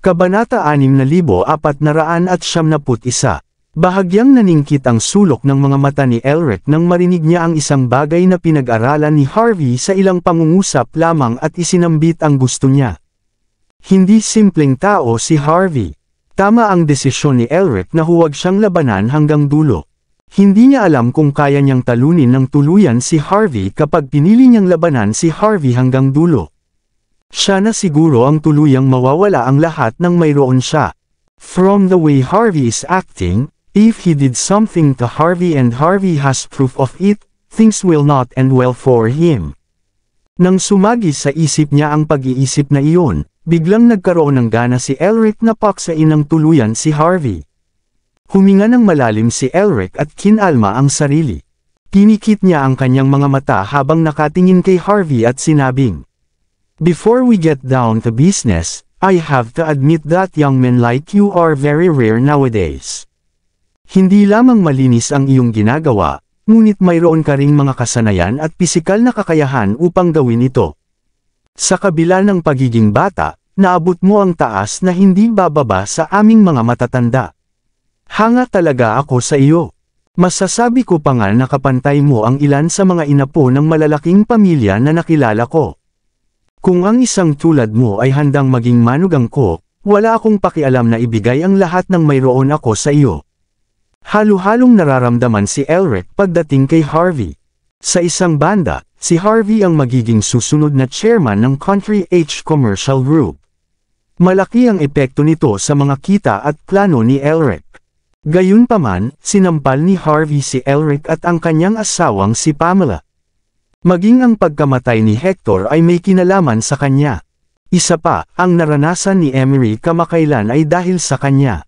Kabanata 6471. Bahagyang naningkit ang sulok ng mga mata ni Elric nang marinig niya ang isang bagay na pinag-aralan ni Harvey sa ilang pangungusap lamang at isinambit ang gusto niya. Hindi simpleng tao si Harvey. Tama ang desisyon ni Elric na huwag siyang labanan hanggang dulo. Hindi niya alam kung kaya niyang talunin ng tuluyan si Harvey kapag pinili niyang labanan si Harvey hanggang dulo. Siya na siguro ang tuluyang mawawala ang lahat ng mayroon siya. From the way Harvey is acting, if he did something to Harvey and Harvey has proof of it, things will not end well for him. Nang sumagi sa isip niya ang pag-iisip na iyon, biglang nagkaroon ng gana si Elric na paksain ng tuluyan si Harvey. Huminga ng malalim si Elric at kinalma ang sarili. Pinikit niya ang kanyang mga mata habang nakatingin kay Harvey at sinabing, "Before we get down to business, I have to admit that young men like you are very rare nowadays. Hindi lamang malinis ang iyong ginagawa, ngunit mayroon ka ring mga kasanayan at pisikal na kakayahan upang gawin ito. Sa kabila ng pagiging bata, naabot mo ang taas na hindi bababa sa aming mga matatanda. Hanga talaga ako sa iyo. Masasabi ko pa nga na kapantay mo ang ilan sa mga inapo ng malalaking pamilya na nakilala ko. Kung ang isang tulad mo ay handang maging manugang ko, wala akong pakialam na ibigay ang lahat ng mayroon ako sa iyo." Halo-halong nararamdaman si Elric pagdating kay Harvey. Sa isang banda, si Harvey ang magiging susunod na chairman ng Country H Commercial Group. Malaki ang epekto nito sa mga kita at plano ni Elric. Gayunpaman, sinampal ni Harvey si Elric at ang kanyang asawang si Pamela. Maging ang pagkamatay ni Hector ay may kinalaman sa kanya. Isa pa, ang naranasan ni Emery kamakailan ay dahil sa kanya.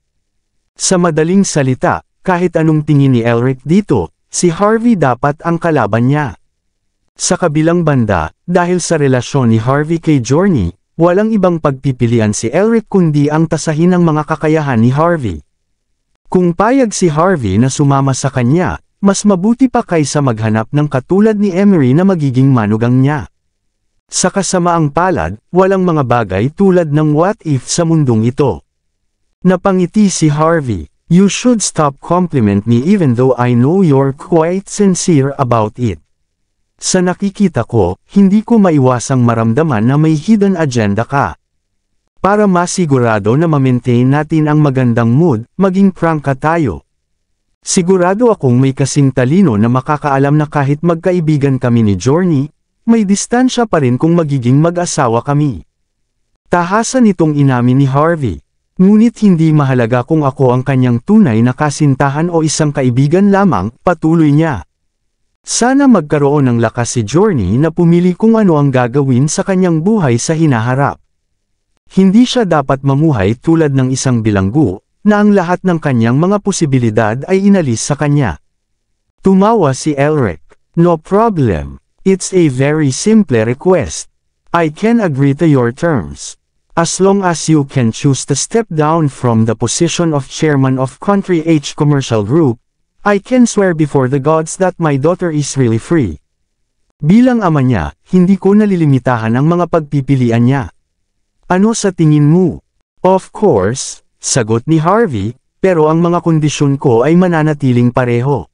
Sa madaling salita, kahit anong tingin ni Elric dito, si Harvey dapat ang kalaban niya. Sa kabilang banda, dahil sa relasyon ni Harvey kay Journey, walang ibang pagpipilian si Elric kundi ang tasahin ang mga kakayahan ni Harvey. Kung payag si Harvey na sumama sa kanya, mas mabuti pa kaysa maghanap ng katulad ni Emery na magiging manugang niya. Sa kasamaang palad, walang mga bagay tulad ng what if sa mundong ito. Napangiti si Harvey. "You should stop compliment me even though I know you're quite sincere about it. Sa nakikita ko, hindi ko maiwasang maramdaman na may hidden agenda ka. Para masigurado na ma-maintain natin ang magandang mood, maging prangka tayo. Sigurado akong may kasing talino na makakaalam na kahit magkaibigan kami ni Journey, may distansya pa rin kung magiging mag-asawa kami." Tahasan itong inamin ni Harvey. Ngunit hindi mahalaga kung ako ang kanyang tunay na kasintahan o isang kaibigan lamang, patuloy niya. Sana magkaroon ng lakas si Journey na pumili kung ano ang gagawin sa kanyang buhay sa hinaharap. Hindi siya dapat mamuhay tulad ng isang bilanggo, na ang lahat ng kanyang mga posibilidad ay inalis sa kanya. Tumawa si Elric. "No problem. It's a very simple request. I can agree to your terms. As long as you can choose to step down from the position of chairman of Country H Commercial Group, I can swear before the gods that my daughter is really free." Bilang ama niya, hindi ko nalilimitahan ang mga pagpipilian niya. "Ano sa tingin mo?" "Of course," sagot ni Harvey, "pero ang mga kondisyon ko ay mananatiling pareho.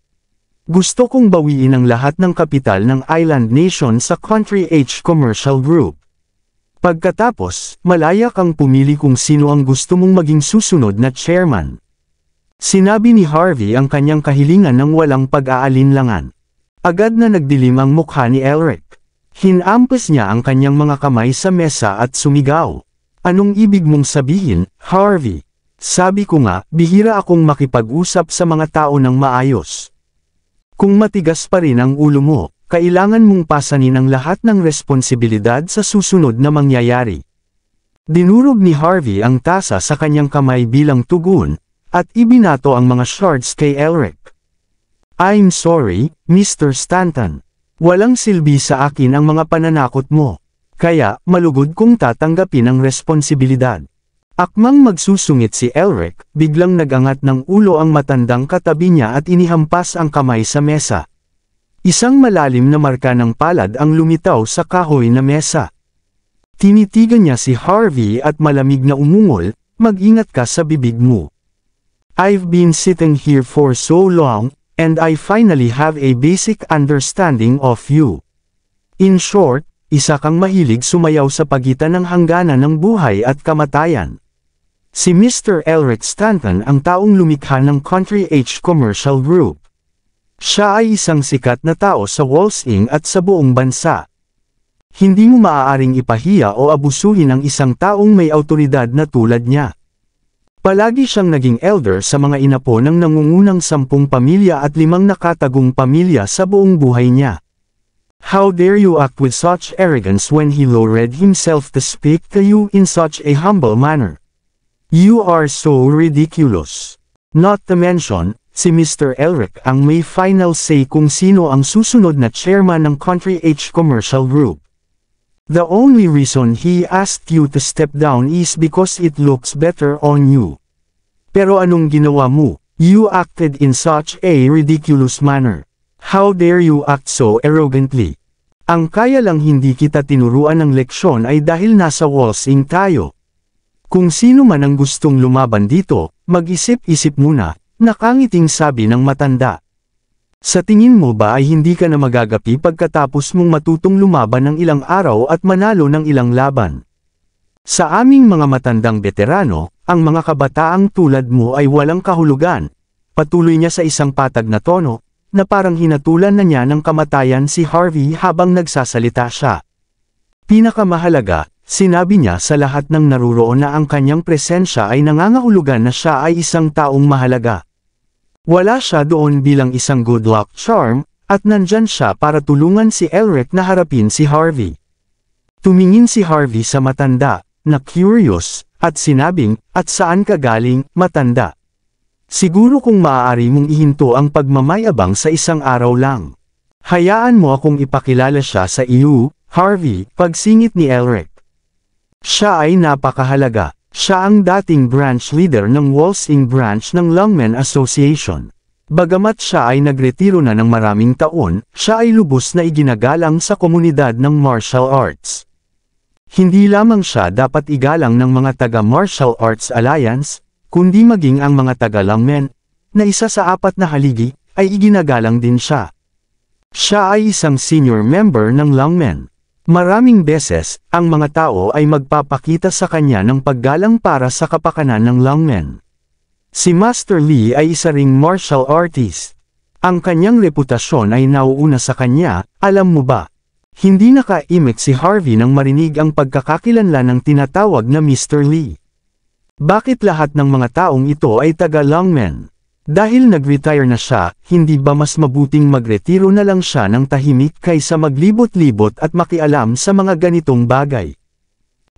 Gusto kong bawiin ang lahat ng kapital ng Island Nation sa Country H Commercial Group. Pagkatapos, malaya kang pumili kung sino ang gusto mong maging susunod na chairman." Sinabi ni Harvey ang kanyang kahilingan ng walang pag-aalinlangan. Agad na nagdilim ang mukha ni Elric. Hinampas niya ang kanyang mga kamay sa mesa at sumigaw. "Anong ibig mong sabihin, Harvey? Sabi ko nga, bihira akong makipag-usap sa mga tao ng maayos. Kung matigas pa rin ang ulo mo, kailangan mong pasanin ang lahat ng responsibilidad sa susunod na mangyayari." Dinurog ni Harvey ang tasa sa kanyang kamay bilang tugon, at ibinato ang mga shards kay Elric. "I'm sorry, Mr. Stanton. Walang silbi sa akin ang mga pananakot mo. Kaya, malugod kong tatanggapin ang responsibilidad." Akmang magsusungit si Elric, biglang nagangat ng ulo ang matandang katabi niya at inihampas ang kamay sa mesa. Isang malalim na marka ng palad ang lumitaw sa kahoy na mesa. Tinitigan niya si Harvey at malamig na umungol, mag-ingat ka sa bibig mo. I've been sitting here for so long, and I finally have a basic understanding of you. In short, isa kang mahilig sumayaw sa pagitan ng hangganan ng buhay at kamatayan. Si Mr. Elric Stanton ang taong lumikha ng Country H Commercial Group. Siya ay isang sikat na tao sa Walsing at sa buong bansa. Hindi mo maaaring ipahiya o abusuhin ang isang taong may awtoridad na tulad niya. Palagi siyang naging elder sa mga inapo ng nangungunang 10 pamilya at 5 nakatagong pamilya sa buong buhay niya. How dare you act with such arrogance when he lowered himself to speak to you in such a humble manner? You are so ridiculous. Not to mention, si Mr. Elric ang may final say kung sino ang susunod na chairman ng Country H Commercial Group. The only reason he asked you to step down is because it looks better on you. Pero anong ginawa mo? You acted in such a ridiculous manner. How dare you act so arrogantly? Ang kaya lang hindi kita tinuruan ng leksyon ay dahil nasa Walsing tayo. Kung sino man ang gustong lumaban dito, mag-isip-isip muna, nakangiting sabi ng matanda. Sa tingin mo ba ay hindi ka na magagapi pagkatapos mong matutong lumaban ng ilang araw at manalo ng ilang laban? Sa aming mga matandang veterano, ang mga kabataang tulad mo ay walang kahulugan. Patuloy niya sa isang patag na tono, na parang hinatulan na niya ng kamatayan si Harvey habang nagsasalita siya. Pinakamahalaga, sinabi niya sa lahat ng naruroon na ang kanyang presensya ay nangangahulugan na siya ay isang taong mahalaga. Wala siya doon bilang isang good luck charm, at nandyan siya para tulungan si Elric na harapin si Harvey. Tumingin si Harvey sa matanda, na curious, at sinabing, "At saan ka galing, matanda? Siguro kung maaari mong ihinto ang pagmamayabang sa isang araw lang. Hayaan mo akong ipakilala siya sa iyo, Harvey," pagsingit ni Elric. Siya ay napakahalaga. Siya ang dating branch leader ng Walsing branch ng Lungmen Association. Bagamat siya ay nagretiro na ng maraming taon, siya ay lubos na iginagalang sa komunidad ng martial arts. Hindi lamang siya dapat igalang ng mga taga-Martial Arts Alliance, kundi maging ang mga taga-Lungmen, na isa sa 4 na haligi, ay iginagalang din siya. Siya ay isang senior member ng Lungmen. Maraming beses, ang mga tao ay magpapakita sa kanya ng paggalang para sa kapakanan ng Lungmen. Si Master Lee ay isa ring martial artist. Ang kanyang reputasyon ay nauuna sa kanya, alam mo ba? Hindi nakaimik si Harvey nang marinig ang pagkakakilanlan ng tinatawag na Mr. Lee. Bakit lahat ng mga taong ito ay taga-Lungmen? Dahil nag-retire na siya, hindi ba mas mabuting magretiro na lang siya ng tahimik kaysa maglibot-libot at makialam sa mga ganitong bagay?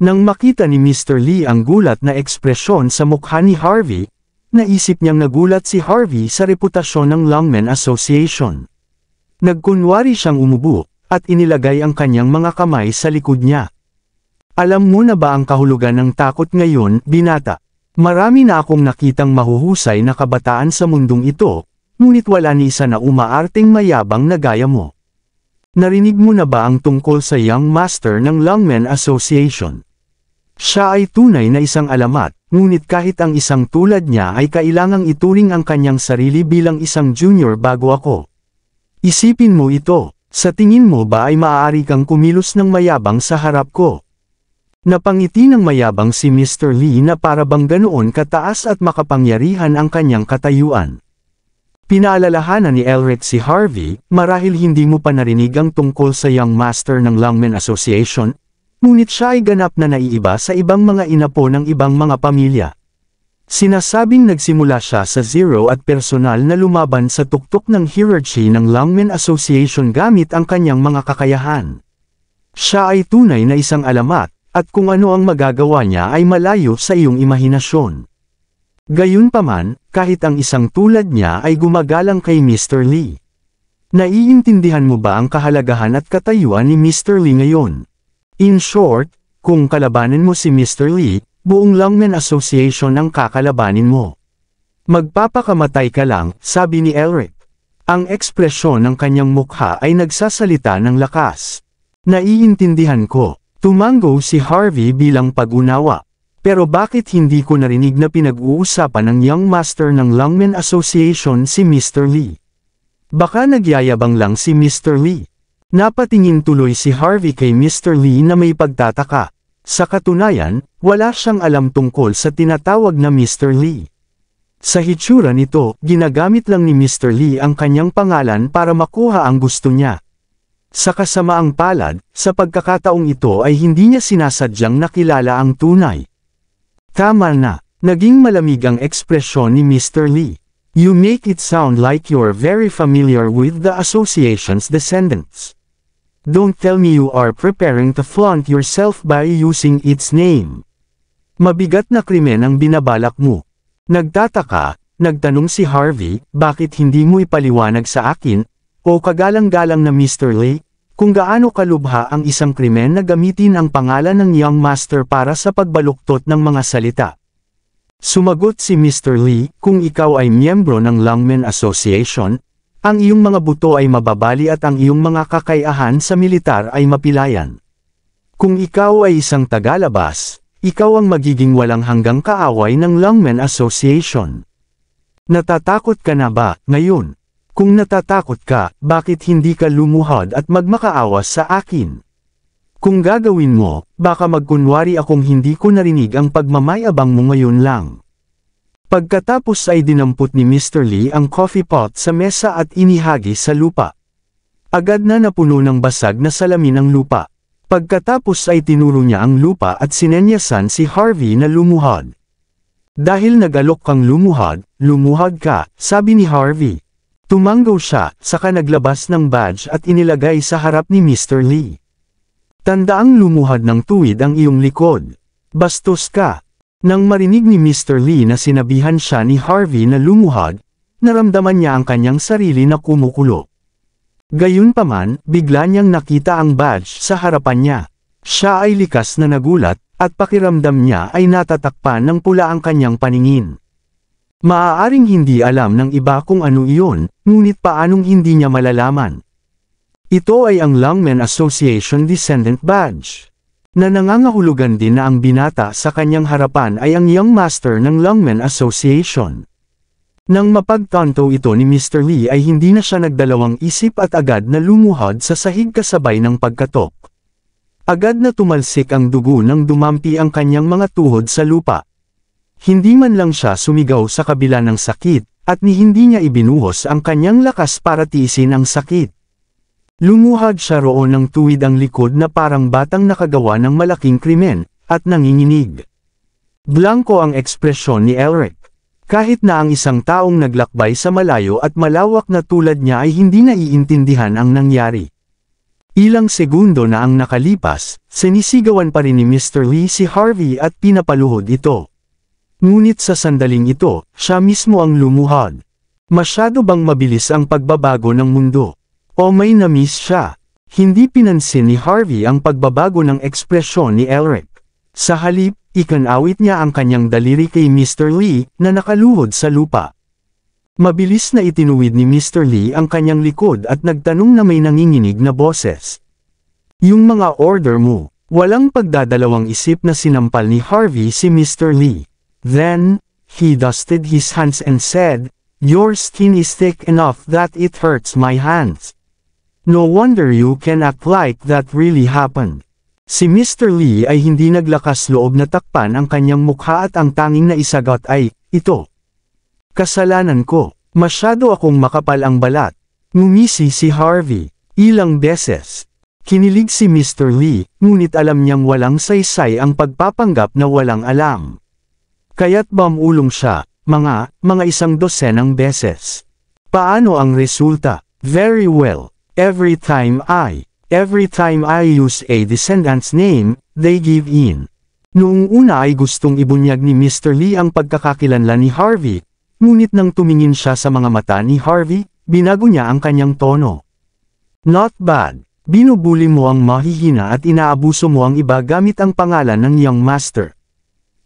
Nang makita ni Mr. Lee ang gulat na ekspresyon sa mukha ni Harvey, naisip niyang nagulat si Harvey sa reputasyon ng Lungmen Association. Nagkunwari siyang umubo, at inilagay ang kanyang mga kamay sa likod niya. Alam mo na ba ang kahulugan ng takot ngayon, binata? Marami na akong nakitang mahuhusay na kabataan sa mundong ito, ngunit wala ni isa na umaarteng mayabang na gaya mo. Narinig mo na ba ang tungkol sa Young Master ng Lungmen Association? Siya ay tunay na isang alamat, ngunit kahit ang isang tulad niya ay kailangang ituring ang kanyang sarili bilang isang junior bago ako. Isipin mo ito, sa tingin mo ba ay maaari kang kumilos ng mayabang sa harap ko? Napangiti ng mayabang si Mr. Lee na para bang ganoon kataas at makapangyarihan ang kanyang katayuan. Pinaalalahanan ni Elric si Harvey, marahil hindi mo pa narinig ang tungkol sa Young Master ng Lungmen Association, ngunit siya ay ganap na naiiba sa ibang mga inapo ng ibang mga pamilya. Sinasabing nagsimula siya sa zero at personal na lumaban sa tuktok ng hierarchy ng Lungmen Association gamit ang kanyang mga kakayahan. Siya ay tunay na isang alamat, at kung ano ang magagawa niya ay malayo sa iyong imahinasyon. Gayunpaman, kahit ang isang tulad niya ay gumagalang kay Mr. Lee. Naiintindihan mo ba ang kahalagahan at katayuan ni Mr. Lee ngayon? In short, kung kalabanin mo si Mr. Lee, buong Lungmen Association ang kakalabanin mo. Magpapakamatay ka lang, sabi ni Elric. Ang ekspresyon ng kanyang mukha ay nagsasalita ng lakas. Naiintindihan ko. Tumango si Harvey bilang pag-unawa. Pero bakit hindi ko narinig na pinag-uusapan ng Young Master ng Lungmen Association si Mr. Lee? Baka nagyayabang lang si Mr. Lee. Napatingin tuloy si Harvey kay Mr. Lee na may pagtataka. Sa katunayan, wala siyang alam tungkol sa tinatawag na Mr. Lee. Sa hitsura nito, ginagamit lang ni Mr. Lee ang kanyang pangalan para makuha ang gusto niya. Sa kasamaang palad, sa pagkakataong ito ay hindi niya sinasadyang nakilala ang tunay. Tama na, naging malamig ang ekspresyon ni Mr. Lee. You make it sound like you're very familiar with the association's descendants. Don't tell me you are preparing to flaunt yourself by using its name. Mabigat na krimen ang binabalak mo. Nagtataka, nagtanong si Harvey, bakit hindi mo ipaliwanag sa akin, o kagalang-galang na Mr. Lee, kung gaano kalubha ang isang krimen na gamitin ang pangalan ng Young Master para sa pagbaluktot ng mga salita. Sumagot si Mr. Lee, kung ikaw ay miyembro ng Lungmen Association, ang iyong mga buto ay mababali at ang iyong mga kakayahan sa militar ay mapilayan. Kung ikaw ay isang tagalabas, ikaw ang magiging walang hanggang kaaway ng Lungmen Association. Natatakot ka na ba, ngayon? Kung natatakot ka, bakit hindi ka lumuhod at magmakaawa sa akin? Kung gagawin mo, baka magkunwari akong hindi ko narinig ang pagmamayabang mo ngayon lang. Pagkatapos ay dinampot ni Mr. Lee ang coffee pot sa mesa at inihagi sa lupa. Agad na napuno ng basag na salamin ang lupa. Pagkatapos ay tinuro niya ang lupa at sinenyasan si Harvey na lumuhod. Dahil nagalok kang lumuhod ka, sabi ni Harvey. Tumanggaw siya, saka naglabas ng badge at inilagay sa harap ni Mr. Lee. Tandaang lumuhod ng tuwid ang iyong likod. Bastos ka. Nang marinig ni Mr. Lee na sinabihan siya ni Harvey na lumuhod, naramdaman niya ang kanyang sarili na kumukulo. Gayunpaman, bigla niyang nakita ang badge sa harapan niya. Siya ay likas na nagulat, at pakiramdam niya ay natatakpan ng pula ang kanyang paningin. Maaaring hindi alam ng iba kung ano iyon, ngunit paanong hindi niya malalaman. Ito ay ang Lungmen Association Descendant Badge. Na nangangahulugan din na ang binata sa kanyang harapan ay ang Young Master ng Lungmen Association. Nang mapagtanto ito ni Mr. Lee ay hindi na siya nagdalawang isip at agad na lumuhod sa sahig kasabay ng pagkatok. Agad na tumalsik ang dugo nang dumampi ang kanyang mga tuhod sa lupa. Hindi man lang siya sumigaw sa kabila ng sakit, at ni hindi niya ibinuhos ang kanyang lakas para tiisin ang sakit. Lumuhod siya roon ng tuwid ang likod na parang batang nakagawa ng malaking krimen, at nanginginig. Blanko ang ekspresyon ni Elric. Kahit na ang isang taong naglakbay sa malayo at malawak na tulad niya ay hindi naiintindihan ang nangyari. Ilang segundo na ang nakalipas, sinisigawan pa rin ni Mr. Lee si Harvey at pinapaluhod ito. Ngunit sa sandaling ito, siya mismo ang lumuhod. Masyado bang mabilis ang pagbabago ng mundo? O may na-miss siya? Hindi pinansin ni Harvey ang pagbabago ng ekspresyon ni Elric. Sa halip, ikanawit niya ang kanyang daliri kay Mr. Lee na nakaluhod sa lupa. Mabilis na itinuwid ni Mr. Lee ang kanyang likod at nagtanong na may nanginginig na boses. Yung mga order mo, walang pagdadalawang isip na sinampal ni Harvey si Mr. Lee. Then, he dusted his hands and said, "Your skin is thick enough that it hurts my hands. No wonder you can act like that really happened." Si Mr. Lee ay hindi naglakas loob na takpan ang kanyang mukha at ang tanging naisagot ay, "Ito. Kasalanan ko. Masyado akong makapal ang balat." Ngumisi si Harvey. Ilang beses. Kinilig si Mr. Lee, ngunit alam niyang walang saysay ang pagpapanggap na walang alam. Kaya't bumulong siya, mga 100 beses. Paano ang resulta? Very well. Every time I use a descendant's name, they give in. Noong una ay gustong ibunyag ni Mr. Lee ang pagkakakilanlan ni Harvey, ngunit nang tumingin siya sa mga mata ni Harvey, binago niya ang kanyang tono. Not bad. Binubuli mo ang mahihina at inaabuso mo ang iba gamit ang pangalan ng Young Master.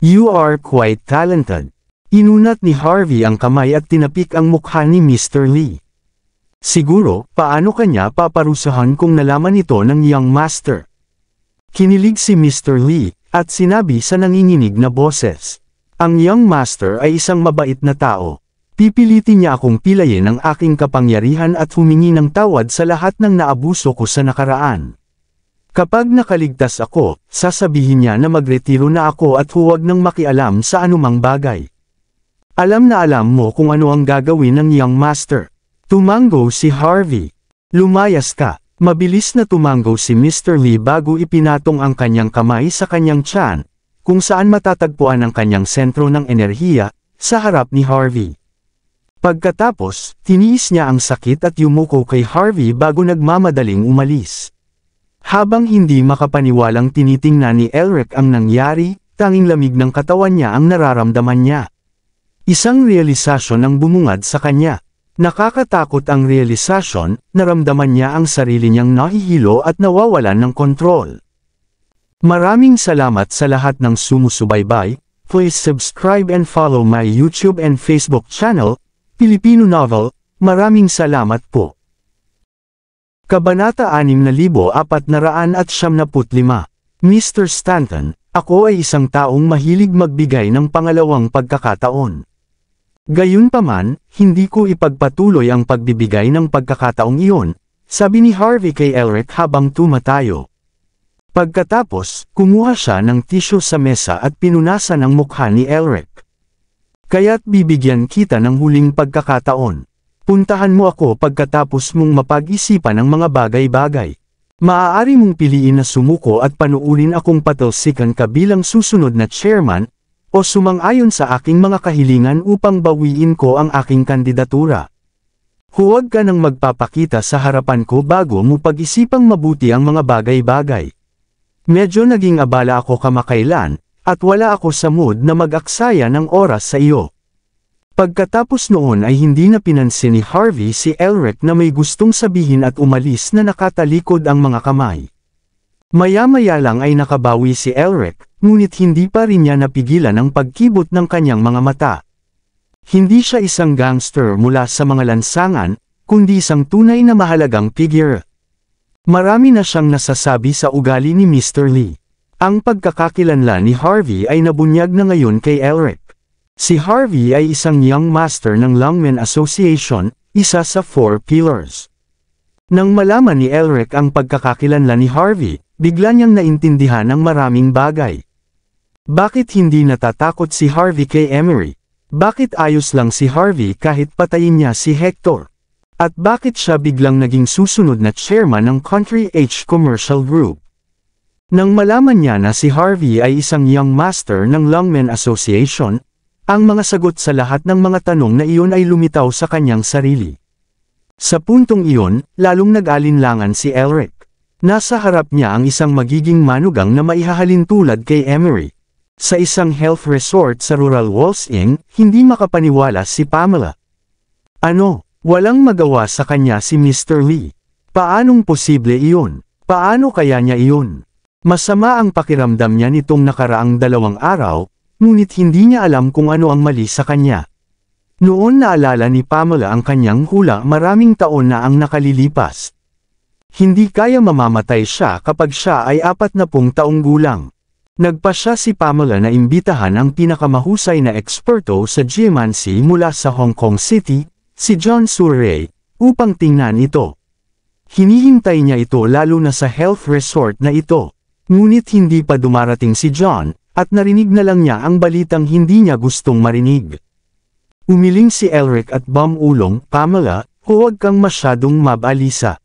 You are quite talented. Inunat ni Harvey ang kamay at tinapik ang mukha ni Mr. Lee. Siguro, paano kanya paparusahan kung nalaman ito ng Young Master? Kinilig si Mr. Lee, At sinabi sa nanginginig na boses, "Ang young master ay isang mabait na tao. Pipilitin niya akong pilayin ang aking kapangyarihan at humingi ng tawad sa lahat ng naabuso ko sa nakaraan. Kapag nakaligtas ako, sasabihin niya na magretiro na ako at huwag nang makialam sa anumang bagay." Alam na alam mo kung ano ang gagawin ng young master. Tumango si Harvey. "Lumayas ka." Mabilis na tumango si Mr. Lee bago ipinatong ang kanyang kamay sa kanyang tiyan, kung saan matatagpuan ang kanyang sentro ng enerhiya, sa harap ni Harvey. Pagkatapos, tiniis niya ang sakit at yumuko kay Harvey bago nagmamadaling umalis. Habang hindi makapaniwalang tinitingnan ni Elric ang nangyari, tanging lamig ng katawan niya ang nararamdaman niya. Isang realisasyon ang bumungad sa kanya. Nakakatakot ang realisasyon, naramdaman niya ang sarili niyang nahihilo at nawawalan ng kontrol. Maraming salamat sa lahat ng sumusubaybay. Please subscribe and follow my YouTube and Facebook channel, Filipino Novel. Maraming salamat po. Kabanata 6495. Mr. Stanton, ako ay isang taong mahilig magbigay ng pangalawang pagkakataon. Gayunpaman, hindi ko ipagpatuloy ang pagbibigay ng pagkakataong iyon, sabi ni Harvey kay Elric habang tumatayo. Pagkatapos, kumuha siya ng tisyo sa mesa at pinunasan ang mukha ni Elric. "Kaya't bibigyan kita ng huling pagkakataon. Puntahan mo ako pagkatapos mong mapag-isipan ang mga bagay-bagay. Maaari mong piliin na sumuko at panuurin akong patalsikan ka bilang susunod na chairman, o sumang-ayon sa aking mga kahilingan upang bawiin ko ang aking kandidatura. Huwag ka nang magpapakita sa harapan ko bago mo pag-isipang mabuti ang mga bagay-bagay. Medyo naging abala ako kamakailan, at wala ako sa mood na mag-aksaya ng oras sa iyo." Pagkatapos noon ay hindi na pinansin ni Harvey si Elric na may gustong sabihin at umalis na nakatalikod ang mga kamay. Maya-maya lang ay nakabawi si Elric, ngunit hindi pa rin niya napigilan ang pagkibot ng kanyang mga mata. Hindi siya isang gangster mula sa mga lansangan, kundi isang tunay na mahalagang figure. Marami na siyang nasasabi sa ugali ni Mr. Lee. Ang pagkakakilanlan ni Harvey ay nabunyag na ngayon kay Elric. Si Harvey ay isang young master ng Longmen Association, isa sa 4 pillars. Nang malaman ni Elric ang pagkakakilanlan ni Harvey, bigla niyang naintindihan ang maraming bagay. Bakit hindi natatakot si Harvey kay Emery? Bakit ayos lang si Harvey kahit patayin niya si Hector? At bakit siya biglang naging susunod na chairman ng Country H Commercial Group? Nang malaman niya na si Harvey ay isang young master ng Longmen Association, ang mga sagot sa lahat ng mga tanong na iyon ay lumitaw sa kanyang sarili. Sa puntong iyon, lalong nag-alinlangan si Elric. Nasa harap niya ang isang magiging manugang na maihahalin tulad kay Emery. Sa isang health resort sa Rural Walsing, hindi makapaniwala si Pamela. Ano, walang magawa sa kanya si Mr. Lee. Paanong posible iyon? Paano kaya niya iyon? Masama ang pakiramdam niya nitong nakaraang 2 araw, ngunit hindi niya alam kung ano ang mali sa kanya. Noon naalala ni Pamela ang kanyang hula maraming taon na ang nakalilipas. Hindi kaya mamamatay siya kapag siya ay 40 taong gulang. Nagpasya si Pamela na imbitahan ang pinakamahusay na eksperto sa geomancy mula sa Hong Kong City, si John Surrey, upang tingnan ito. Hinihintay niya ito lalo na sa health resort na ito. Ngunit hindi pa dumarating si John, at narinig na lang niya ang balitang hindi niya gustong marinig. Umiling si Elric at bumulong, "Pamela, huwag kang masyadong mabalisa.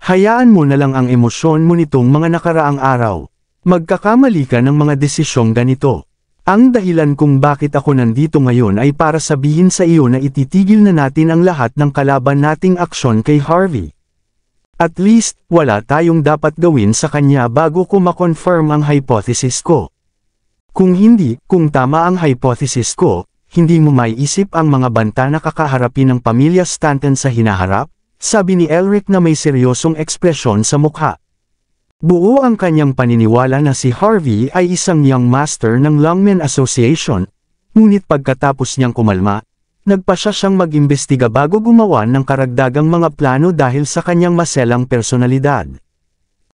Hayaan mo na lang ang emosyon mo nitong mga nakaraang araw. Magkakamali ka ng mga desisyong ganito. Ang dahilan kung bakit ako nandito ngayon ay para sabihin sa iyo na ititigil na natin ang lahat ng kalaban nating aksyon kay Harvey. At least, wala tayong dapat gawin sa kanya bago ko makonfirm ang hypothesis ko. Kung hindi, kung tama ang hypothesis ko, hindi mo maiisip ang mga banta na kakaharapin ng pamilya Stanton sa hinaharap," sabi ni Elric na may seryosong ekspresyon sa mukha. Buo ang kanyang paniniwala na si Harvey ay isang young master ng Longmen Association, ngunit pagkatapos niyang kumalma, nagpasya siyang mag-imbestiga bago gumawa ng karagdagang mga plano dahil sa kanyang maselang personalidad.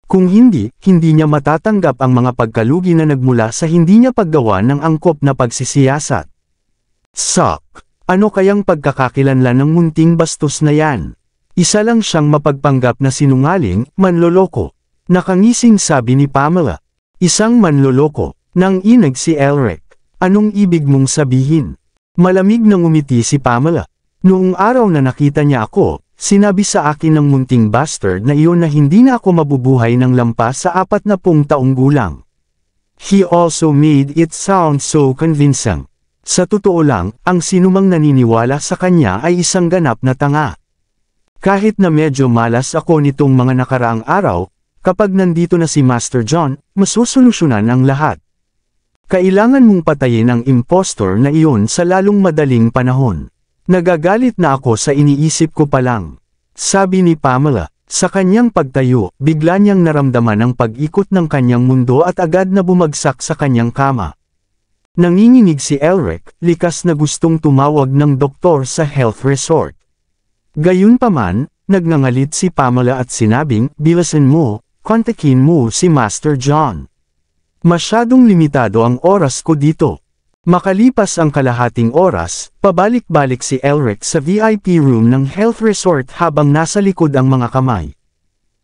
Kung hindi, hindi niya matatanggap ang mga pagkalugi na nagmula sa hindi niya paggawa ng angkop na pagsisiyasat. Suck! Ano kayang pagkakakilanlan ng munting bastos na yan? Isa lang siyang mapagpanggap na sinungaling, manloloko. Nakangising sabi ni Pamela. Isang manloloko. Nang inag si Elric. Anong ibig mong sabihin? Malamig na ngumiti si Pamela. Noong araw na nakita niya ako, sinabi sa akin ng munting bastard na iyon na hindi na ako mabubuhay ng lampas sa 40 taong gulang. He also made it sound so convincing. Sa totoo lang, ang sinumang naniniwala sa kanya ay isang ganap na tanga. Kahit na medyo malas ako nitong mga nakaraang araw, kapag nandito na si Master John, masusolusyonan ang lahat. Kailangan mong patayin ang impostor na iyon sa lalong madaling panahon. Nagagalit na ako sa iniisip ko pa lang. Sabi ni Pamela, sa kanyang pagtayo, bigla niyang naramdaman ang pag-ikot ng kanyang mundo at agad na bumagsak sa kanyang kama. Nanginginig si Elric, likas na gustong tumawag ng doktor sa health resort. Gayunpaman, nagngangalit si Pamela at sinabing, bilasan mo, kontakin mo si Master John. Masyadong limitado ang oras ko dito. Makalipas ang kalahating oras, pabalik-balik si Elric sa VIP room ng health resort habang nasa likod ang mga kamay.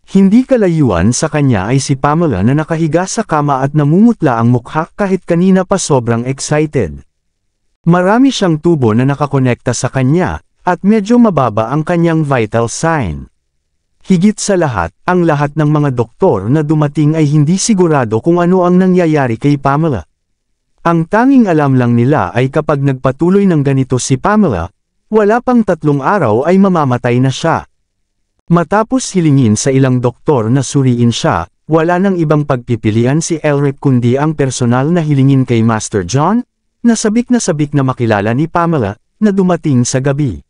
Hindi kalayuan sa kanya ay si Pamela na nakahiga sa kama at namumutla ang mukha kahit kanina pa sobrang excited. Marami siyang tubo na nakakonekta sa kanya, at medyo mababa ang kanyang vital sign. Higit sa lahat, ang lahat ng mga doktor na dumating ay hindi sigurado kung ano ang nangyayari kay Pamela. Ang tanging alam lang nila ay kapag nagpatuloy ng ganito si Pamela, wala pang 3 araw ay mamamatay na siya. Matapos hilingin sa ilang doktor na suriin siya, wala nang ibang pagpipilian si Elric kundi ang personal na hilingin kay Master John, na sabik na makilala ni Pamela, na dumating sa gabi.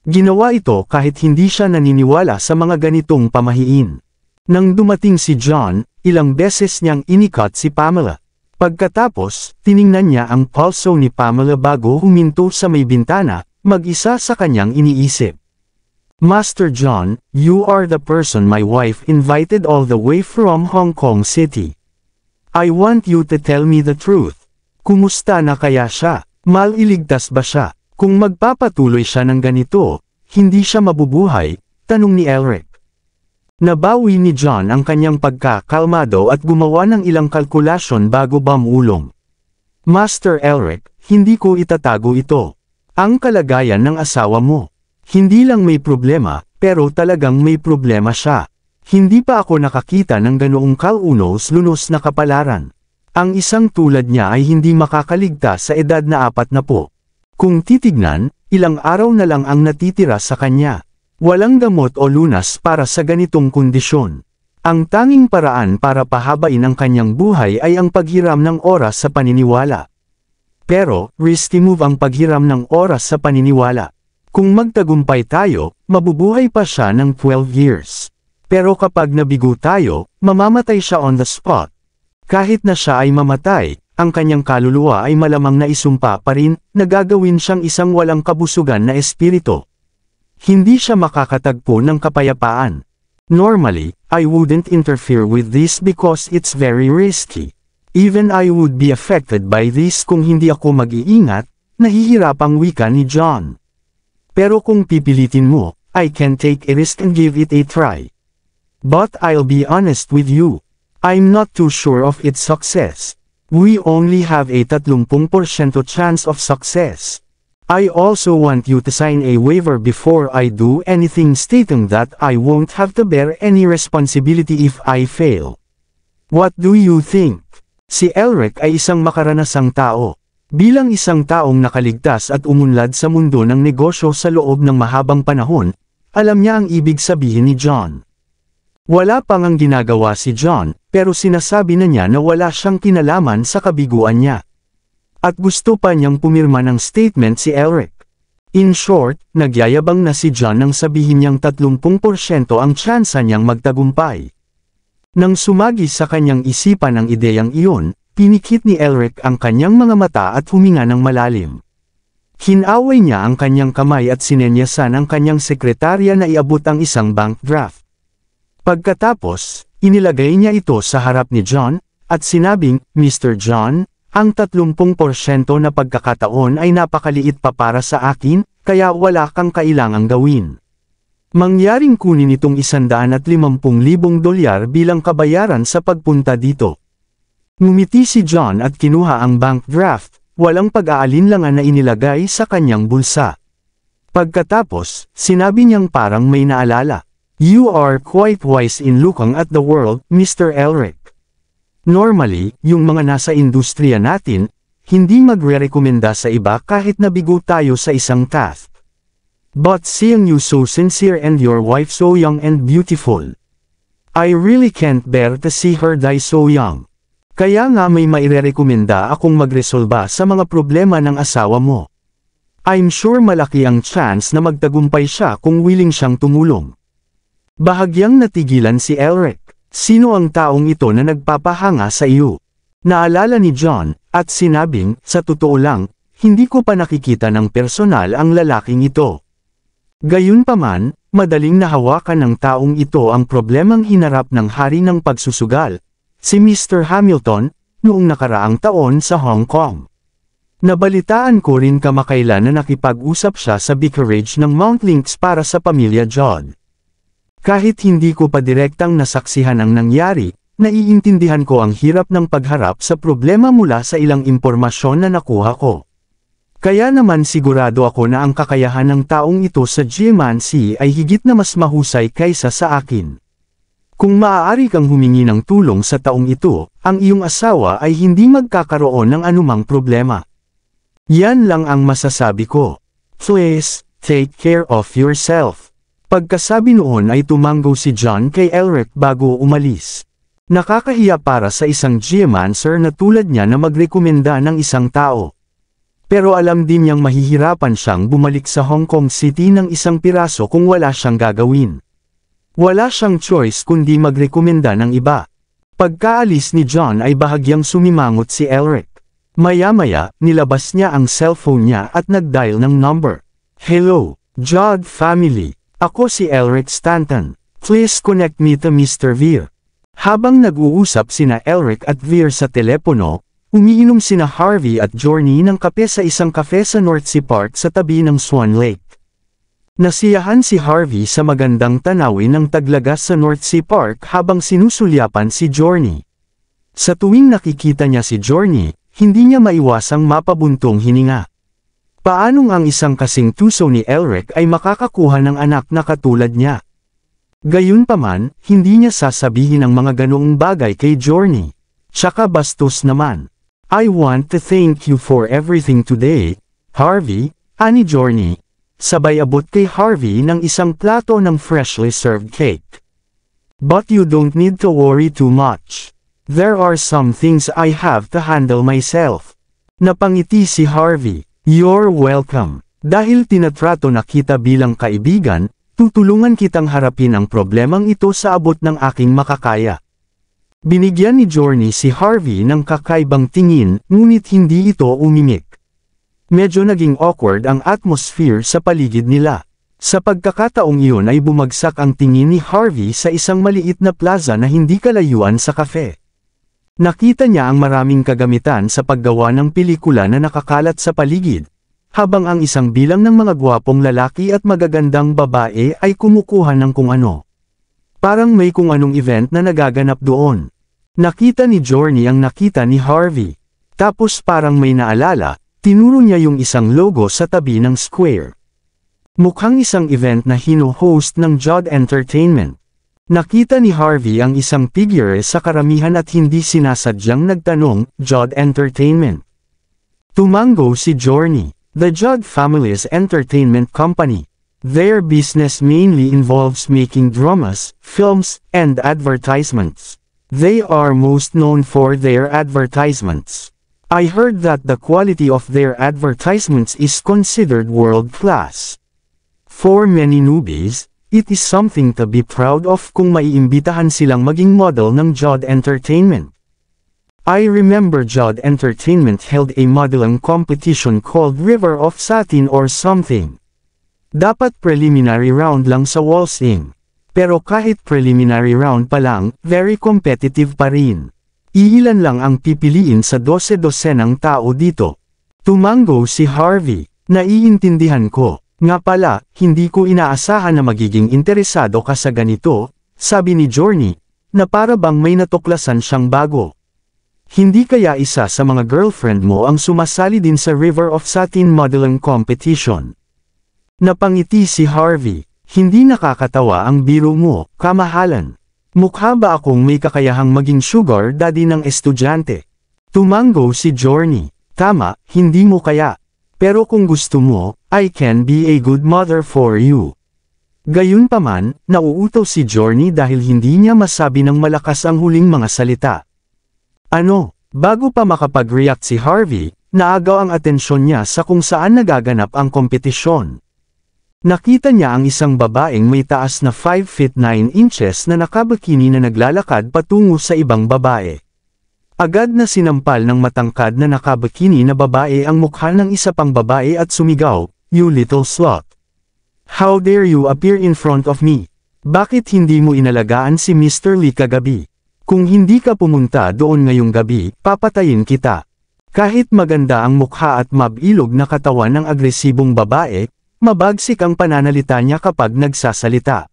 Ginawa ito kahit hindi siya naniniwala sa mga ganitong pamahiin. Nang dumating si John, ilang beses niyang inikat si Pamela. Pagkatapos, tiningnan niya ang pulso ni Pamela bago huminto sa may bintana, mag-isa sa kanyang iniisip. Master John, you are the person my wife invited all the way from Hong Kong City. I want you to tell me the truth. Kumusta na kaya siya? Maliligtas ba siya? Kung magpapatuloy siya ng ganito, hindi siya mabubuhay, tanong ni Elric. Nabawi ni John ang kanyang pagkakalmado at gumawa ng ilang kalkulasyon bago bumulong. Master Elric, hindi ko itatago ito. Ang kalagayan ng asawa mo. Hindi lang may problema, pero talagang may problema siya. Hindi pa ako nakakita ng ganoong kalunos-lunos na kapalaran. Ang isang tulad niya ay hindi makakaligtas sa edad na 40. Kung titignan, ilang araw na lang ang natitira sa kanya. Walang gamot o lunas para sa ganitong kondisyon. Ang tanging paraan para pahabain ang kanyang buhay ay ang paghiram ng oras sa paniniwala. Pero, risky move ang paghiram ng oras sa paniniwala. Kung magtagumpay tayo, mabubuhay pa siya ng 12 years. Pero kapag nabigo tayo, mamamatay siya on the spot. Kahit na siya ay mamatay, ang kanyang kaluluwa ay malamang na isumpa pa rin, na gagawin siyang isang walang kabusugan na espiritu. Hindi siya makakatagpo ng kapayapaan. Normally, I wouldn't interfere with this because it's very risky. Even I would be affected by this kung hindi ako mag-iingat, nahihirapang wika ni John. Pero kung pipilitin mo, I can take a risk and give it a try. But I'll be honest with you. I'm not too sure of its success. We only have a 30% chance of success. I also want you to sign a waiver before I do anything stating that I won't have to bear any responsibility if I fail. What do you think? Si Elric ay isang makaranasang tao. Bilang isang taong nakaligtas at umunlad sa mundo ng negosyo sa loob ng mahabang panahon, alam niya ang ibig sabihin ni John. Wala pang ang ginagawa si John, pero sinasabi na niya na wala siyang kinalaman sa kabiguan niya. At gusto pa niyang pumirma ng statement si Elric. In short, nagyayabang na si John nang sabihin niyang 30% ang tsansa niyang magtagumpay. Nang sumagi sa kanyang isipan ang ideyang iyon, pinikit ni Elric ang kanyang mga mata at huminga ng malalim. Hinaway niya ang kanyang kamay at sinenyasan ang kanyang sekretarya na iabot ang isang bank draft. Pagkatapos, Inilagay niya ito sa harap ni John, at sinabing, Mr. John, ang 30% na pagkakataon ay napakaliit pa para sa akin, kaya wala kang kailangang gawin. Mangyaring kunin itong $150,000 bilang kabayaran sa pagpunta dito. Ngumiti si John at kinuha ang bank draft, walang pag-aalinlangan na inilagay sa kanyang bulsa. Pagkatapos, sinabi niyang parang may naalala. You are quite wise in looking at the world, Mr. Elric. Normally, yung mga nasa industriya natin, hindi magre-rekomenda sa iba kahit nabigo tayo sa isang task. But seeing you so sincere and your wife so young and beautiful, I really can't bear to see her die so young. Kaya nga may maire-rekomenda akong magresolba sa mga problema ng asawa mo. I'm sure malaki ang chance na magtagumpay siya kung willing siyang tumulong. Bahagyang natigilan si Elric. Sino ang taong ito na nagpapahanga sa iyo? Naalala ni John, at sinabing, sa totoo lang, hindi ko pa nakikita ng personal ang lalaking ito. Gayunpaman, madaling nahawakan ng taong ito ang problemang hinarap ng hari ng pagsusugal, si Mr. Hamilton, noong nakaraang taon sa Hong Kong. Nabalitaan ko rin kamakailan na nakipag-usap siya sa vicarage ng Mount Lynx para sa pamilya Judd. Kahit hindi ko pa direktang nasaksihan ang nangyari, naiintindihan ko ang hirap ng pagharap sa problema mula sa ilang impormasyon na nakuha ko. Kaya naman sigurado ako na ang kakayahan ng taong ito sa geomancy ay higit na mas mahusay kaysa sa akin. Kung maaari kang humingi ng tulong sa taong ito, ang iyong asawa ay hindi magkakaroon ng anumang problema. Yan lang ang masasabi ko. Please, take care of yourself. Pagkasabi noon ay tumango si John kay Elric bago umalis. Nakakahiya para sa isang geomancer na tulad niya na magrekomenda ng isang tao. Pero alam din niyang mahihirapan siyang bumalik sa Hong Kong City ng isang piraso kung wala siyang gagawin. Wala siyang choice kundi magrekomenda ng iba. Pagkaalis ni John ay bahagyang sumimangot si Elric. Maya-maya, nilabas niya ang cellphone niya at nag-dial ng number. Hello, Judd family. Ako si Elric Stanton. Please connect me to Mr. Veer. Habang nag-uusap sina Elric at Veer sa telepono, umiinom sina Harvey at Journey ng kape sa isang cafe sa Northsea Park sa tabi ng Swan Lake. Nasiyahan si Harvey sa magandang tanawin ng taglagas sa Northsea Park habang sinusulyapan si Journey. Sa tuwing nakikita niya si Journey, hindi niya maiwasang mapabuntong hininga. Paanong ang isang kasing tuso ni Elric ay makakakuha ng anak na katulad niya? Gayunpaman, hindi niya sasabihin ang mga ganoong bagay kay Journey. Tsaka bastos naman. I want to thank you for everything today, Harvey, ani Journey. Sabay abot kay Harvey ng isang plato ng freshly served cake. But you don't need to worry too much. There are some things I have to handle myself. Napangiti si Harvey. You're welcome. Dahil tinatrato na kita bilang kaibigan, tutulungan kitang harapin ang problemang ito sa abot ng aking makakaya. Binigyan ni Journey si Harvey ng kakaibang tingin, ngunit hindi ito umimik. Medyo naging awkward ang atmosphere sa paligid nila. Sa pagkakataong iyon ay bumagsak ang tingin ni Harvey sa isang maliit na plaza na hindi kalayuan sa cafe. Nakita niya ang maraming kagamitan sa paggawa ng pelikula na nakakalat sa paligid, habang ang isang bilang ng mga gwapong lalaki at magagandang babae ay kumukuha ng kung ano. Parang may kung anong event na nagaganap doon. Nakita ni Journey ang nakita ni Harvey. Tapos parang may naalala, tinuro niya yung isang logo sa tabi ng square. Mukhang isang event na hino-host ng Judd Entertainment. Nakita ni Harvey ang isang figure sa karamihan at hindi sinasadyang nagtanong, Judd Entertainment. Tumango si Journey. The Judd family's entertainment company. Their business mainly involves making dramas, films, and advertisements. They are most known for their advertisements. I heard that the quality of their advertisements is considered world-class. For many newbies, it is something to be proud of kung maiimbitahan silang maging model ng Judd Entertainment. I remember Judd Entertainment held a modeling competition called River of Satin or something. Dapat preliminary round lang sa Waltzing. Pero kahit preliminary round pa lang, very competitive pa rin. Iilan lang ang pipiliin sa 12-dosenang tao dito. Tumango si Harvey. Naiintindihan ko. Nga pala, hindi ko inaasahan na magiging interesado ka sa ganito, sabi ni Journey, na para bang may natuklasan siyang bago. Hindi kaya isa sa mga girlfriend mo ang sumasali din sa River of Satin Modeling Competition? Napangiti si Harvey. Hindi nakakatawa ang biro mo, kamahalan. Mukha ba akong may kakayahang maging sugar daddy ng estudyante? Tumango si Journey. Tama, hindi mo kaya. Pero kung gusto mo, I can be a good mother for you. Gayunpaman, nauuto si Journey dahil hindi niya masabi ng malakas ang huling mga salita. Ano? Bago pa makapag-react si Harvey, naagaw ang atensyon niya sa kung saan nagaganap ang kompetisyon. Nakita niya ang isang babaeng may taas na 5 feet 9 inches na nakabikini na naglalakad patungo sa ibang babae. Agad na sinampal ng matangkad na nakabikini na babae ang mukha ng isa pang babae at sumigaw, "You little slut! How dare you appear in front of me? Bakit hindi mo inalagaan si Mr. Lee kagabi? Kung hindi ka pumunta doon ngayong gabi, papatayin kita." Kahit maganda ang mukha at mabilog na katawan ng agresibong babae, mabagsik ang pananalita niya kapag nagsasalita.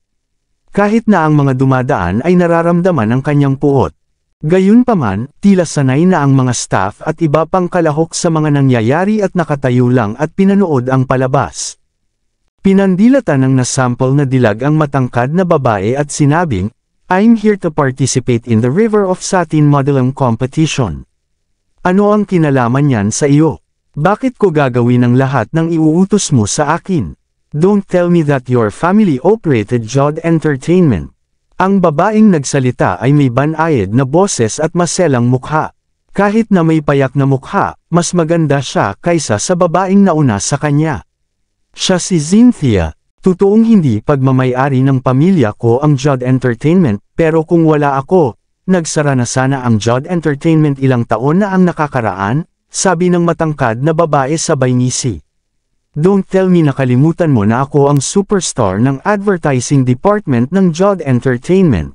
Kahit na ang mga dumadaan ay nararamdaman ang kanyang puot. Gayunpaman, tila sanay na ang mga staff at iba pang kalahok sa mga nangyayari at nakatayo lang at pinanood ang palabas. Pinandilatan ng nasample na dilag ang matangkad na babae at sinabing, "I'm here to participate in the River of Satin Modeling Competition." Ano ang kinalaman niyan sa iyo? Bakit ko gagawin ang lahat ng iuutos mo sa akin? Don't tell me that your family operated Jod Entertainment. Ang babaeng nagsalita ay may banayad na boses at maselang mukha. Kahit na may payak na mukha, mas maganda siya kaysa sa babaeng nauna sa kanya. Siya si Cynthia. Totoong hindi pagmamayari ng pamilya ko ang Jod Entertainment, pero kung wala ako, nagsara na sana ang Jod Entertainment ilang taon na ang nakakaraan, sabi ng matangkad na babae sabay ngisi. Don't tell me nakalimutan mo na ako ang superstar ng advertising department ng Jod Entertainment.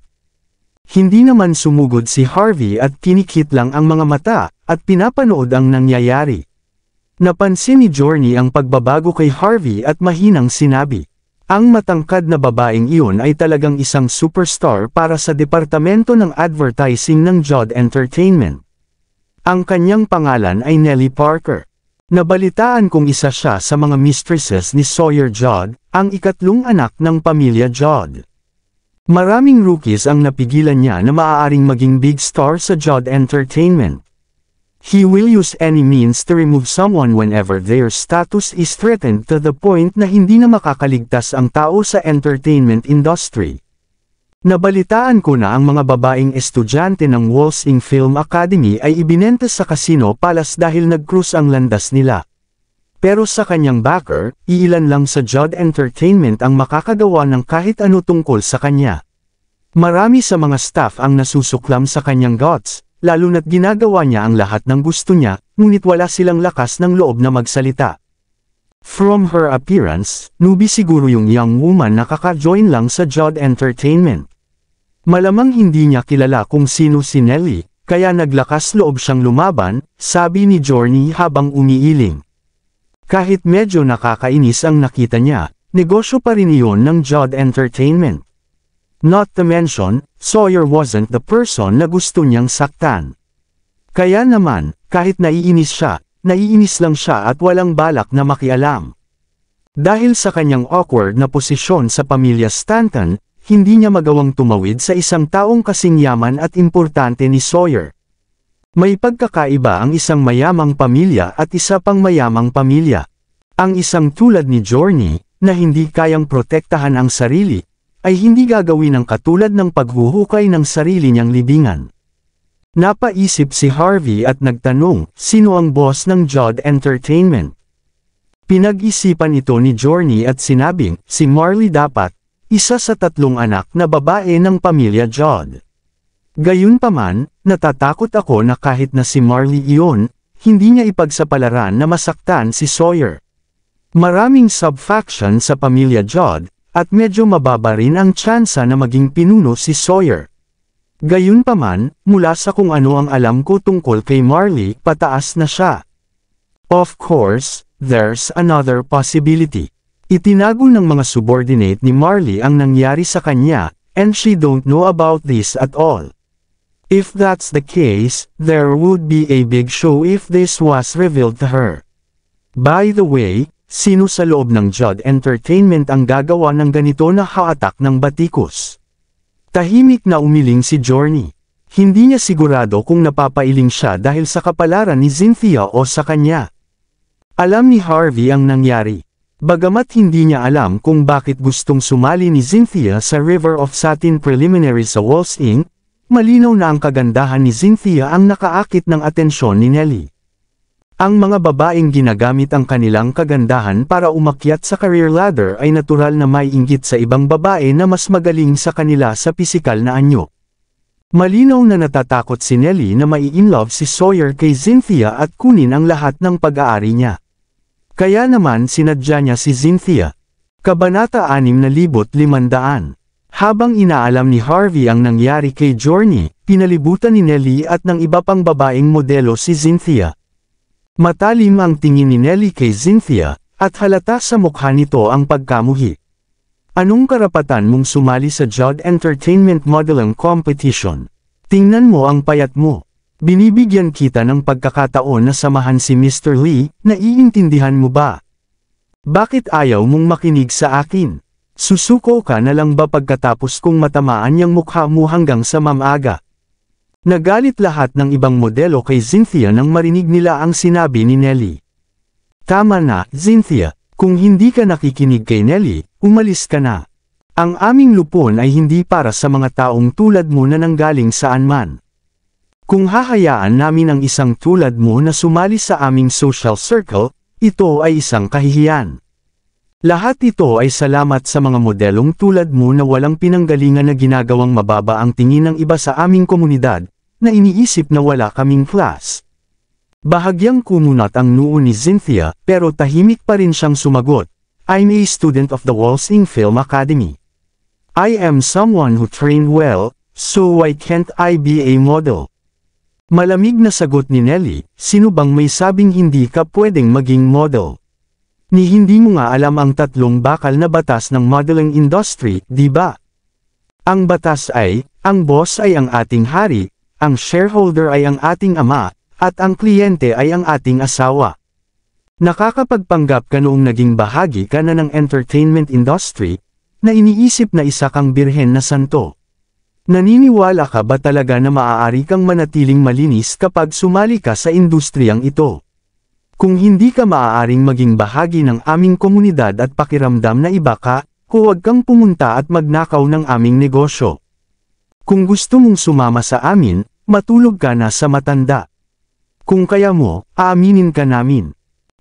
Hindi naman sumugod si Harvey at kinikit lang ang mga mata, at pinapanood ang nangyayari. Napansin ni Journey ang pagbabago kay Harvey at mahinang sinabi. Ang matangkad na babaeng iyon ay talagang isang superstar para sa departamento ng advertising ng Jod Entertainment. Ang kanyang pangalan ay Nellie Parker. Nabalitaan kong isa siya sa mga mistresses ni Sawyer Jod, ang ikatlong anak ng pamilya Jod. Maraming rookies ang napigilan niya na maaaring maging big star sa Jod Entertainment. He will use any means to remove someone whenever their status is threatened to the point na hindi na makakaligtas ang tao sa entertainment industry. Nabalitaan ko na ang mga babaeng estudyante ng Walsing Film Academy ay ibinenta sa Casino Palace dahil nag-cruise ang landas nila. Pero sa kanyang backer, iilan lang sa Jod Entertainment ang makakagawa ng kahit ano tungkol sa kanya. Marami sa mga staff ang nasusuklam sa kanyang guts, lalo na't ginagawa niya ang lahat ng gusto niya, ngunit wala silang lakas ng loob na magsalita. From her appearance, newbie siguro yung young woman na kaka-join lang sa Jod Entertainment. Malamang hindi niya kilala kung sino si Nellie, kaya naglakas loob siyang lumaban, sabi ni Journey habang umiiling. Kahit medyo nakakainis ang nakita niya, negosyo pa rin iyon ng Jod Entertainment. Not to mention, Sawyer wasn't the person na gusto niyang saktan. Kaya naman, kahit naiinis lang siya at walang balak na makialam. Dahil sa kanyang awkward na posisyon sa pamilya Stanton, hindi niya magawang tumawid sa isang taong kasing yaman at importante ni Sawyer. May pagkakaiba ang isang mayamang pamilya at isa pang mayamang pamilya. Ang isang tulad ni Journey, na hindi kayang protektahan ang sarili, ay hindi gagawin ang katulad ng paghuhukay ng sarili niyang libingan. Napaisip si Harvey at nagtanong, sino ang boss ng Jod Entertainment? Pinag-isipan ito ni Journey at sinabing, si Marley dapat, isa sa 3 anak na babae ng pamilya Jod. Gayunpaman, natatakot ako na kahit na si Marley iyon, hindi niya ipagsapalaran na masaktan si Sawyer. Maraming sub-faction sa pamilya Jod, at medyo mababa rin ang tsansa na maging pinuno si Sawyer. Gayunpaman, mula sa kung ano ang alam ko tungkol kay Marley, pataas na siya. Of course, there's another possibility. Itinago ng mga subordinate ni Marley ang nangyari sa kanya, and she don't know about this at all. If that's the case, there would be a big show if this was revealed to her. By the way, sino sa loob ng Judd Entertainment ang gagawa ng ganito na haatak ng batikos? Tahimik na umiling si Journey. Hindi niya sigurado kung napapailing siya dahil sa kapalaran ni Cynthia o sa kanya. Alam ni Harvey ang nangyari. Bagamat hindi niya alam kung bakit gustong sumali ni Cynthia sa River of Satin preliminary sa Waltz Inc., malinaw na ang kagandahan ni Cynthia ang nakaakit ng atensyon ni Nelly. Ang mga babaeng ginagamit ang kanilang kagandahan para umakyat sa career ladder ay natural na may inggit sa ibang babae na mas magaling sa kanila sa pisikal na anyo. Malinaw na natatakot si Nelly na mai-inlove si Sawyer kay Cynthia at kunin ang lahat ng pag-aari niya. Kaya naman sinadya niya si Cynthia. Kabanata 6500. Habang inaalam ni Harvey ang nangyari kay Journey, pinalibutan ni Nelly at ng iba pang babaeng modelo si Cynthia. Matalim ang tingin ni Nelly kay Cynthia, at halata sa mukha nito ang pagkamuhi. Anong karapatan mong sumali sa Judd Entertainment Modeling Competition? Tingnan mo ang payat mo. Binibigyan kita ng pagkakataon na samahan si Mr. Lee, naiintindihan mo ba? Bakit ayaw mong makinig sa akin? Susuko ka na lang ba pagkatapos kong matamaan yung mukha mo hanggang sa mamaga? Nagalit lahat ng ibang modelo kay Cynthia nang marinig nila ang sinabi ni Nelly. Tama na, Cynthia, kung hindi ka nakikinig kay Nelly, umalis ka na. Ang aming lupon ay hindi para sa mga taong tulad mo na nanggaling saan man. Kung hahayaan namin ang isang tulad mo na sumali sa aming social circle, ito ay isang kahihiyan. Lahat ito ay salamat sa mga modelong tulad mo na walang pinanggalingan na ginagawang mababa ang tingin ng iba sa aming komunidad, na iniisip na wala kaming class. Bahagyang kumunat ang noo ni Cynthia, pero tahimik pa rin siyang sumagot. I'm a student of the Waltz Inc. Film Academy. I am someone who trained well, so why can't I be a model? Malamig na sagot ni Nelly, sino bang may sabing hindi ka pwedeng maging model? Ni hindi mo nga alam ang tatlong bakal na batas ng modeling industry, di ba? Ang batas ay, ang boss ay ang ating hari, ang shareholder ay ang ating ama, at ang kliyente ay ang ating asawa. Nakakapagpanggap ka noong naging bahagi ka na ng entertainment industry, na iniisip na isa kang birhen na santo. Naniniwala ka ba talaga na maaari kang manatiling malinis kapag sumali ka sa industriyang ito? Kung hindi ka maaaring maging bahagi ng aming komunidad at pakiramdam na iba ka, huwag kang pumunta at magnakaw ng aming negosyo. Kung gusto mong sumama sa amin, matulog ka na sa matanda. Kung kaya mo, aaminin ka namin.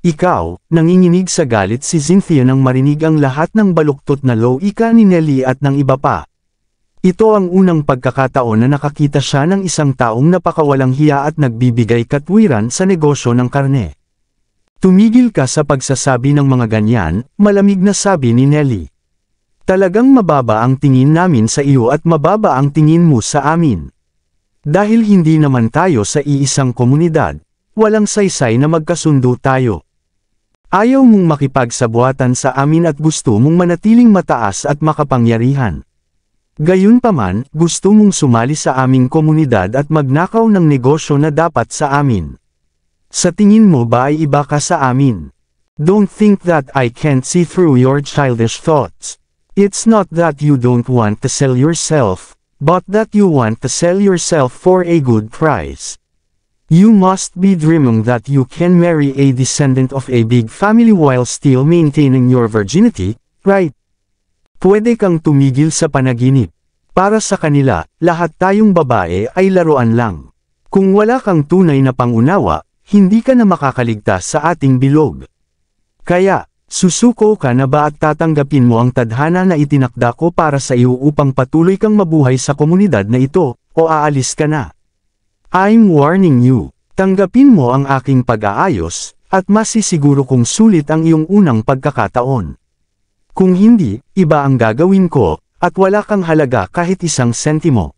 Ikaw, nanginginig sa galit si Cynthia nang marinig ang lahat ng baluktot na loika ni Nelly at ng iba pa. Ito ang unang pagkakataon na nakakita siya ng isang taong napakawalang hiya at nagbibigay katwiran sa negosyo ng karne. Tumigil ka sa pagsasabi ng mga ganyan, malamig na sabi ni Nelly. Talagang mababa ang tingin namin sa iyo at mababa ang tingin mo sa amin. Dahil hindi naman tayo sa iisang komunidad, walang saysay na magkasundo tayo. Ayaw mong makipagsabuatan sa amin at gusto mong manatiling mataas at makapangyarihan. Gayunpaman, gusto mong sumali sa aming komunidad at magnakaw ng negosyo na dapat sa amin. Sa tingin mo ba ay iba ka sa amin? Don't think that I can't see through your childish thoughts. It's not that you don't want to sell yourself, but that you want to sell yourself for a good price. You must be dreaming that you can marry a descendant of a big family while still maintaining your virginity, right? Pwede kang tumigil sa panaginip. Para sa kanila, lahat tayong babae ay laruan lang. Kung wala kang tunay na pangunawa, hindi ka na makakaligtas sa ating bilog. Kaya, susuko ka na ba at tatanggapin mo ang tadhana na itinakda ko para sa iyo upang patuloy kang mabuhay sa komunidad na ito, o aalis ka na? I'm warning you, tanggapin mo ang aking pag-aayos, at masisiguro kong sulit ang iyong unang pagkakataon. Kung hindi, iba ang gagawin ko, at wala kang halaga kahit isang sentimo.